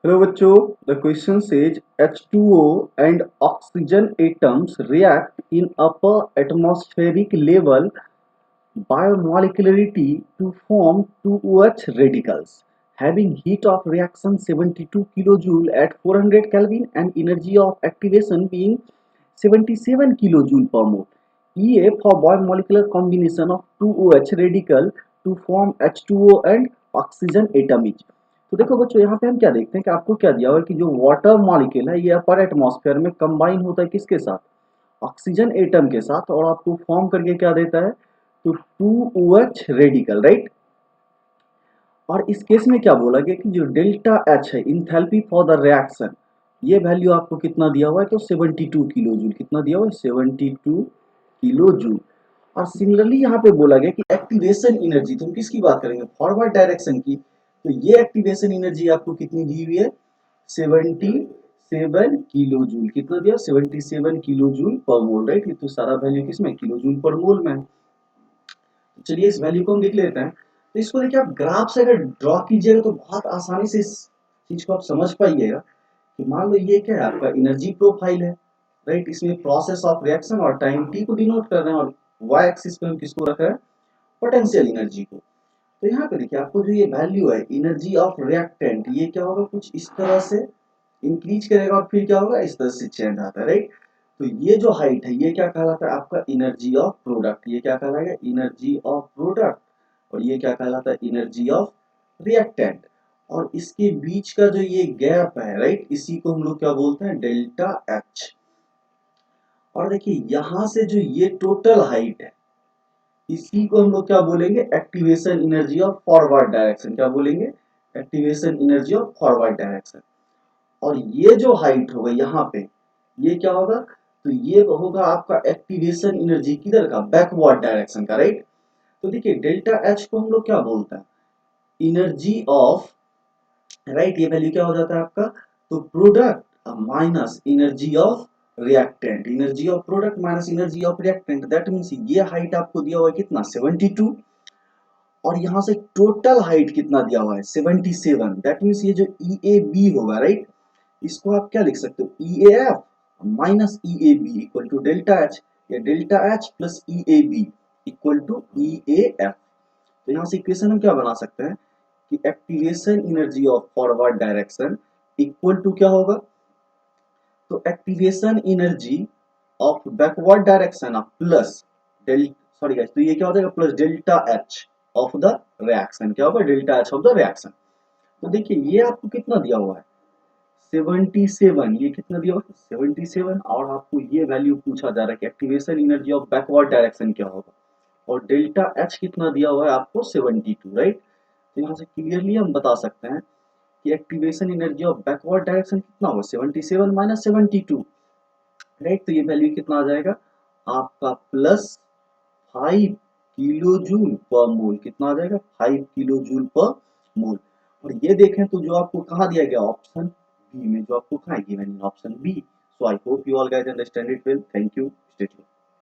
Hello बच्चों, the question says H2O and oxygen atoms react in upper atmospheric level biomolecularity to form 2OH radicals having heat of reaction 72 kilojoule at 400 Kelvin and energy of activation being 77 kilojoule per mole. EA for biomolecular combination of 2OH radical to form H2O and oxygen atom each. तो देखो बच्चों यहाँ पे हम क्या देखते हैं कि आपको क्या दिया हुआ है कि जो वाटर मॉलिक्यूल है ये अपर एटमॉस्फेयर में कंबाइन होता है किसके साथ, ऑक्सीजन एटम के साथ, और आपको फॉर्म करके क्या देता है, तो 2OH रेडिकल, राइट। और इस केस में क्या बोला गया कि जो डेल्टा एच है इंथैल्पी फॉर द रिएक्शन, ये वैल्यू आपको कितना दिया हुआ है, तो 72 किलो जूल, कितना दिया हुआ है, 72 किलो जूल। और सिमिलरली यहाँ पे बोला गया कि एक्टिवेशन एनर्जी, तो हम किसकी बात करेंगे, फॉरवर्ड डायरेक्शन की, तो ये एक्टिवेशन एनर्जी आपको कितनी दी हुई है, 77 किलो जूल, कितना दिया, 77 किलो जूल पर मोल, राइट। ये तो सारा वैल्यू किसमें, किलो जूल पर मोल में। चलिए इस वैल्यू को हम लिख लेते हैं। तो इसको देखिए आप ग्राफ से अगर ड्रॉ कीजिएगा तो बहुत आसानी से इस चीज को आप समझ पाइएगा कि मान लो ये क्या है, आपका एनर्जी प्रोफाइल है, राइट। इसमें प्रोसेस ऑफ रिएक्शन और टाइम टी को डिनोट कर रहे हैं, और वाई एक्सिस पे हम किसको रख रहे हैं, पोटेंशियल एनर्जी को। तो यहाँ पे देखिए आपको जो ये वैल्यू है एनर्जी ऑफ रिएक्टेंट, ये क्या होगा, कुछ इस तरह से इंक्रीज करेगा और फिर क्या होगा, इस तरह से चेंज आता है, राइट। तो ये जो हाइट है ये क्या कहलाता है, आपका एनर्जी ऑफ प्रोडक्ट, ये क्या कहलाएगा, एनर्जी ऑफ प्रोडक्ट। और ये क्या कहलाता है, एनर्जी ऑफ रिएक्टेंट। और इसके बीच का जो ये गैप है, राइट, इसी को हम लोग क्या बोलते हैं, डेल्टा एच। और देखिए यहां से जो ये टोटल हाइट है इसी को हम लोग क्या बोलेंगे, activation energy of forward direction, क्या बोलेंगे, activation energy of forward direction. और ये जो हाइट होगा यहाँ पे, ये क्या होगा, तो ये होगा आपका एक्टिवेशन एनर्जी किधर का, बैकवर्ड डायरेक्शन का, राइट। तो देखिए डेल्टा एच को हम लोग क्या बोलते हैं, एनर्जी ऑफ, राइट, ये वैल्यू क्या हो जाता है आपका, तो product minus energy of reactant, energy of product minus energy of reactant, that means ये हाइट आपको दिया हुआ है कितना, 72, और यहां से टोटल हाइट कितना दिया हुआ है, 77, दैट मींस ये जो ई ए बी होगा, राइट, इसको आप क्या लिख सकते हो, E A F minus E A B equal to delta H, या delta H plus E A B equal to E A F. तो यहाँ से इक्वेशन हम क्या बना सकते हैं कि activation energy of forward direction equal to क्या होगा, तो activation energy of backward direction of plus del, sorry guys, तो ये क्या हो जाएगा, plus delta H of the reaction, क्या होगा, delta H of the reaction. तो देखिए ये आपको कितना दिया हुआ है, 77, ये कितना दिया हुआ है, 77, और आपको ये वैल्यू पूछा जा रहा है कि activation energy of backward direction क्या होगा, और डेल्टा एच कितना दिया हुआ है आपको, 72, राइट। तो यहाँ से क्लियरली हम बता सकते हैं कि activation energy of backward direction कितना होगा, 77 माइनस 72, राइट। तो ये वैल्यू कितना आ जाएगा आपका, प्लस 5 किलो जूल पर मोल, कितना आ जाएगा, 5 किलो जूल पर मोल। और ये देखें तो जो आपको कहाँ दिया गया, ऑप्शन बी में, जो आपको कहाँ गिवन है, option B. So I hope you all guys understand it well, thank you, stay tuned.